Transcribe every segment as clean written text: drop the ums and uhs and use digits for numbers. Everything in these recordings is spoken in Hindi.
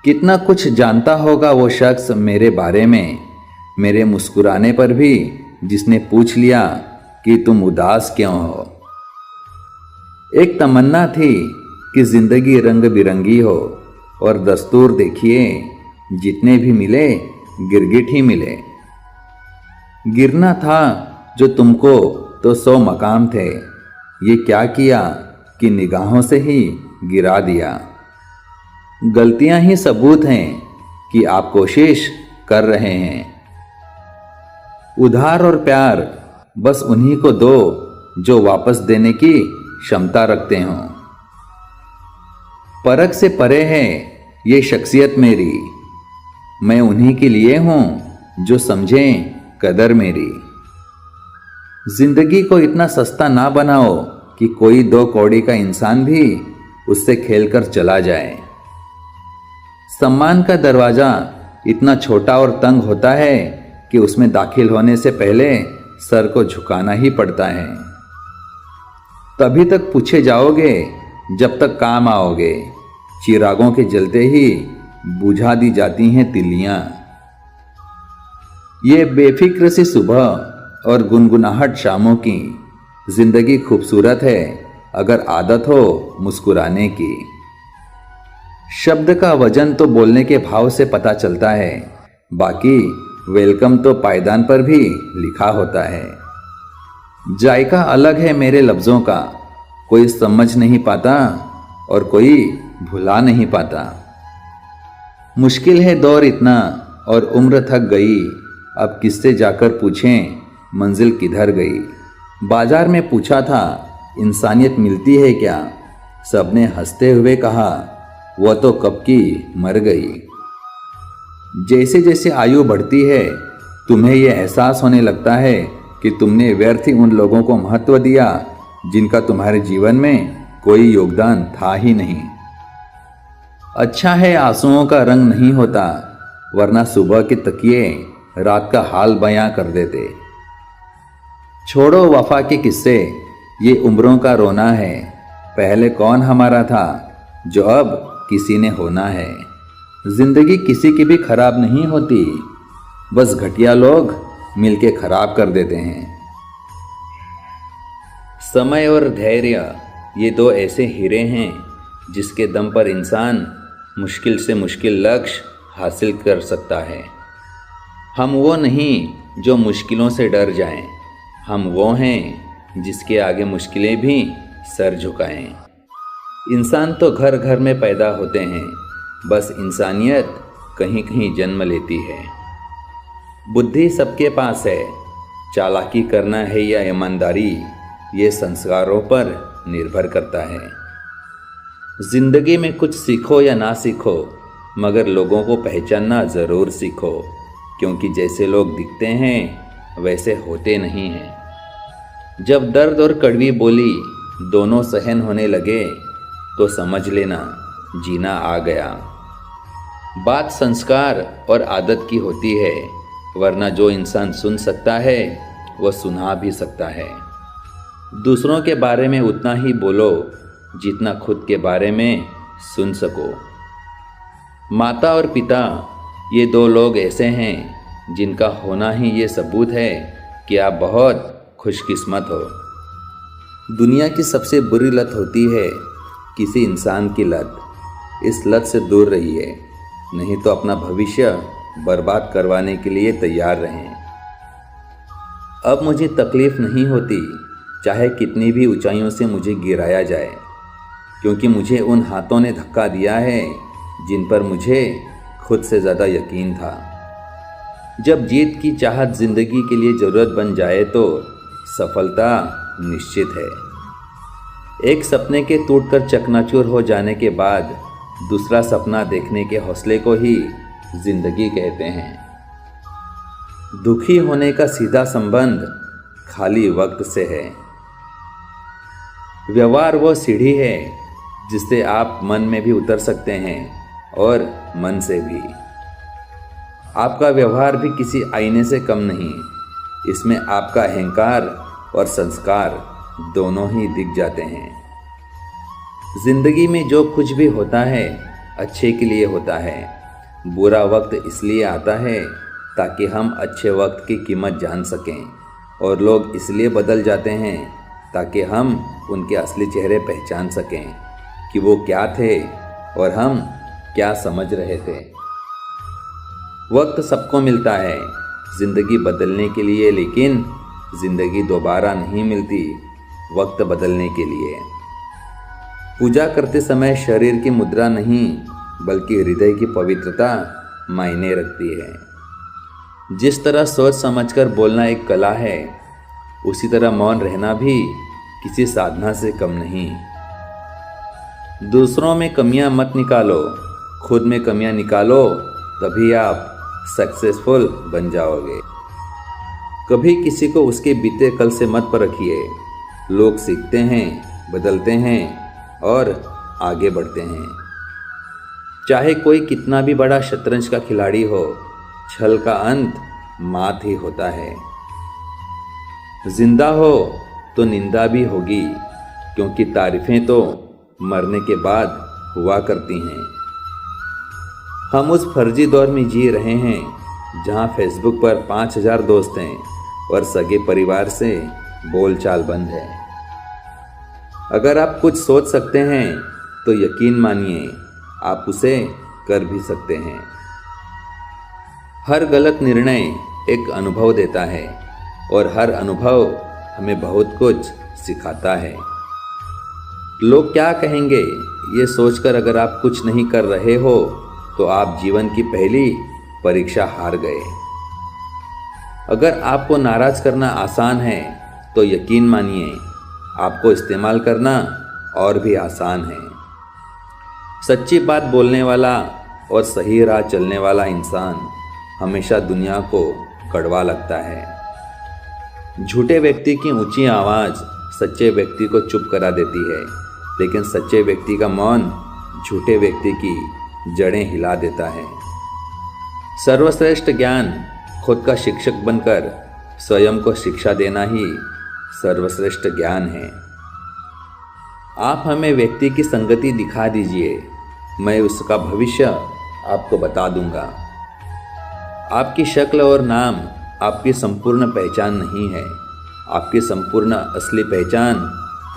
कितना कुछ जानता होगा वो शख्स मेरे बारे में, मेरे मुस्कुराने पर भी जिसने पूछ लिया कि तुम उदास क्यों हो। एक तमन्ना थी कि जिंदगी रंग बिरंगी हो, और दस्तूर देखिए जितने भी मिले गिरगिट ही मिले। गिरना था जो तुमको तो 100 मकाम थे, ये क्या किया कि निगाहों से ही गिरा दिया। गलतियां ही सबूत हैं कि आप कोशिश कर रहे हैं। उधार और प्यार बस उन्हीं को दो जो वापस देने की क्षमता रखते हों। परख से परे है ये शख्सियत मेरी, मैं उन्हीं के लिए हूं जो समझें कदर मेरी। जिंदगी को इतना सस्ता ना बनाओ कि कोई 2 कौड़ी का इंसान भी उससे खेलकर चला जाए। सम्मान का दरवाजा इतना छोटा और तंग होता है कि उसमें दाखिल होने से पहले सर को झुकाना ही पड़ता है। तभी तक पूछे जाओगे जब तक काम आओगे, चिरागों के जलते ही बुझा दी जाती हैं तिलियां। ये बेफिक्र सी सुबह और गुनगुनाहट शामों की, जिंदगी खूबसूरत है अगर आदत हो मुस्कुराने की। शब्द का वजन तो बोलने के भाव से पता चलता है, बाकी वेलकम तो पायदान पर भी लिखा होता है। जायका अलग है मेरे लफ्ज़ों का, कोई समझ नहीं पाता और कोई भुला नहीं पाता। मुश्किल है दौर इतना और उम्र थक गई, अब किससे जाकर पूछें मंजिल किधर गई। बाजार में पूछा था इंसानियत मिलती है क्या, सबने हंसते हुए कहा वह तो कब की मर गई। जैसे जैसे आयु बढ़ती है तुम्हें यह एहसास होने लगता है कि तुमने व्यर्थ ही उन लोगों को महत्व दिया जिनका तुम्हारे जीवन में कोई योगदान था ही नहीं। अच्छा है आंसुओं का रंग नहीं होता, वरना सुबह के तकिए रात का हाल बयां कर देते। छोड़ो वफा के किस्से, ये उम्रों का रोना है, पहले कौन हमारा था जो अब किसी ने होना है। जिंदगी किसी की भी खराब नहीं होती, बस घटिया लोग मिलके खराब कर देते हैं। समय और धैर्य ये 2 ऐसे हीरे हैं जिसके दम पर इंसान मुश्किल से मुश्किल लक्ष्य हासिल कर सकता है। हम वो नहीं जो मुश्किलों से डर जाएं, हम वो हैं जिसके आगे मुश्किलें भी सर झुकाएं। इंसान तो घर घर में पैदा होते हैं, बस इंसानियत कहीं कहीं जन्म लेती है। बुद्धि सबके पास है, चालाकी करना है या ईमानदारी ये संस्कारों पर निर्भर करता है। जिंदगी में कुछ सीखो या ना सीखो, मगर लोगों को पहचानना ज़रूर सीखो, क्योंकि जैसे लोग दिखते हैं वैसे होते नहीं हैं। जब दर्द और कड़वी बोली दोनों सहन होने लगे तो समझ लेना जीना आ गया। बात संस्कार और आदत की होती है, वरना जो इंसान सुन सकता है वह सुना भी सकता है। दूसरों के बारे में उतना ही बोलो जितना खुद के बारे में सुन सको। माता और पिता ये 2 लोग ऐसे हैं जिनका होना ही ये सबूत है कि आप बहुत खुशकिस्मत हो। दुनिया की सबसे बुरी लत होती है किसी इंसान की लत। इस लत से दूर रहिए, नहीं तो अपना भविष्य बर्बाद करवाने के लिए तैयार रहें। अब मुझे तकलीफ नहीं होती चाहे कितनी भी ऊंचाइयों से मुझे गिराया जाए, क्योंकि मुझे उन हाथों ने धक्का दिया है जिन पर मुझे खुद से ज़्यादा यकीन था। जब जीत की चाहत जिंदगी के लिए ज़रूरत बन जाए तो सफलता निश्चित है। एक सपने के टूटकर चकनाचूर हो जाने के बाद दूसरा सपना देखने के हौसले को ही जिंदगी कहते हैं। दुखी होने का सीधा संबंध खाली वक्त से है। व्यवहार वो सीढ़ी है जिससे आप मन में भी उतर सकते हैं और मन से भी। आपका व्यवहार भी किसी आईने से कम नहीं, इसमें आपका अहंकार और संस्कार दोनों ही दिख जाते हैं। जिंदगी में जो कुछ भी होता है अच्छे के लिए होता है। बुरा वक्त इसलिए आता है ताकि हम अच्छे वक्त की कीमत जान सकें, और लोग इसलिए बदल जाते हैं ताकि हम उनके असली चेहरे पहचान सकें कि वो क्या थे और हम क्या समझ रहे थे। वक्त सबको मिलता है ज़िंदगी बदलने के लिए, लेकिन ज़िंदगी दोबारा नहीं मिलती वक्त बदलने के लिए। पूजा करते समय शरीर की मुद्रा नहीं बल्कि हृदय की पवित्रता मायने रखती है। जिस तरह सोच समझकर बोलना एक कला है, उसी तरह मौन रहना भी किसी साधना से कम नहीं। दूसरों में कमियां मत निकालो, खुद में कमियां निकालो, तभी आप सक्सेसफुल बन जाओगे। कभी किसी को उसके बीते कल से मत परखिए। लोग सीखते हैं, बदलते हैं और आगे बढ़ते हैं। चाहे कोई कितना भी बड़ा शतरंज का खिलाड़ी हो, छल का अंत मात ही होता है। जिंदा हो तो निंदा भी होगी, क्योंकि तारीफें तो मरने के बाद हुआ करती हैं। हम उस फर्जी दौर में जी रहे हैं जहां फेसबुक पर 5000 दोस्त हैं और सगे परिवार से बोलचाल बंद है। अगर आप कुछ सोच सकते हैं तो यकीन मानिए आप उसे कर भी सकते हैं। हर गलत निर्णय एक अनुभव देता है और हर अनुभव हमें बहुत कुछ सिखाता है। लोग क्या कहेंगे ये सोचकर अगर आप कुछ नहीं कर रहे हो तो आप जीवन की पहली परीक्षा हार गए। अगर आपको नाराज करना आसान है तो यकीन मानिए आपको इस्तेमाल करना और भी आसान है। सच्ची बात बोलने वाला और सही राह चलने वाला इंसान हमेशा दुनिया को कड़वा लगता है। झूठे व्यक्ति की ऊंची आवाज़ सच्चे व्यक्ति को चुप करा देती है, लेकिन सच्चे व्यक्ति का मौन झूठे व्यक्ति की जड़ें हिला देता है। सर्वश्रेष्ठ ज्ञान खुद का शिक्षक बनकर स्वयं को शिक्षा देना ही सर्वश्रेष्ठ ज्ञान है। आप हमें व्यक्ति की संगति दिखा दीजिए, मैं उसका भविष्य आपको बता दूंगा। आपकी शक्ल और नाम आपकी संपूर्ण पहचान नहीं है। आपकी संपूर्ण असली पहचान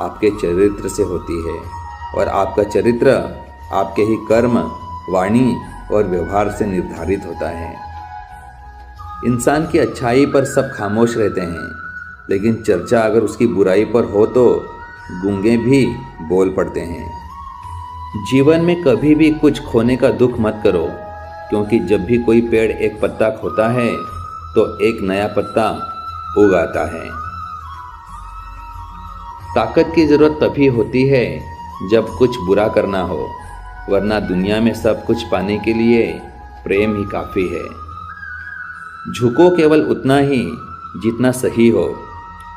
आपके चरित्र से होती है, और आपका चरित्र आपके ही कर्म, वाणी और व्यवहार से निर्धारित होता है। इंसान की अच्छाई पर सब खामोश रहते हैं, लेकिन चर्चा अगर उसकी बुराई पर हो तो गूंगे भी बोल पड़ते हैं। जीवन में कभी भी कुछ खोने का दुख मत करो, क्योंकि जब भी कोई पेड़ एक पत्ता खोता है तो एक नया पत्ता उग आता है। ताकत की जरूरत तभी होती है जब कुछ बुरा करना हो, वरना दुनिया में सब कुछ पाने के लिए प्रेम ही काफ़ी है। झुको केवल उतना ही जितना सही हो।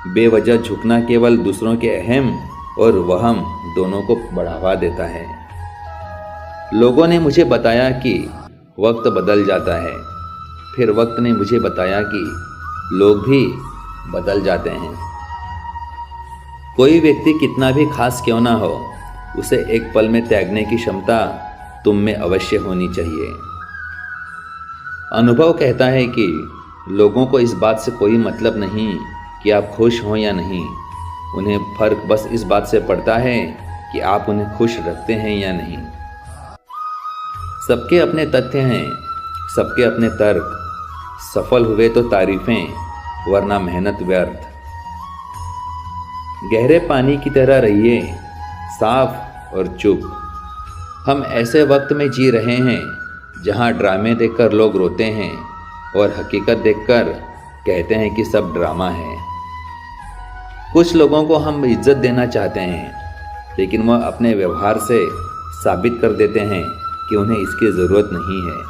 बेवजह झुकना केवल दूसरों के अहम और वहम दोनों को बढ़ावा देता है। लोगों ने मुझे बताया कि वक्त बदल जाता है, फिर वक्त ने मुझे बताया कि लोग भी बदल जाते हैं। कोई व्यक्ति कितना भी खास क्यों ना हो, उसे एक पल में त्यागने की क्षमता तुम में अवश्य होनी चाहिए। अनुभव कहता है कि लोगों को इस बात से कोई मतलब नहीं कि आप खुश हों या नहीं। उन्हें फर्क बस इस बात से पड़ता है कि आप उन्हें खुश रखते हैं या नहीं। सबके अपने तथ्य हैं, सबके अपने तर्क। सफल हुए तो तारीफें, वरना मेहनत व्यर्थ। गहरे पानी की तरह रहिए, साफ और चुप। हम ऐसे वक्त में जी रहे हैं जहां ड्रामे देखकर लोग रोते हैं और हकीकत देखकर कहते हैं कि सब ड्रामा है। कुछ लोगों को हम इज्जत देना चाहते हैं, लेकिन वह अपने व्यवहार से साबित कर देते हैं कि उन्हें इसकी ज़रूरत नहीं है।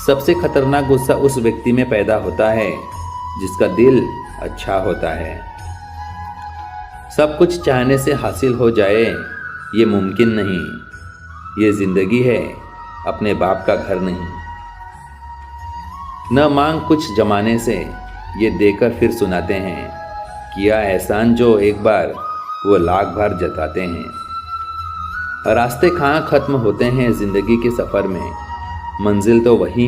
सबसे खतरनाक गुस्सा उस व्यक्ति में पैदा होता है जिसका दिल अच्छा होता है। सब कुछ चाहने से हासिल हो जाए ये मुमकिन नहीं। ये ज़िंदगी है, अपने बाप का घर नहीं। न मांग कुछ जमाने से, ये देकर फिर सुनाते हैं। किया एहसान जो एक बार वो लाख बार जताते हैं। रास्ते कहाँ ख़त्म होते हैं ज़िंदगी के सफ़र में, मंजिल तो वही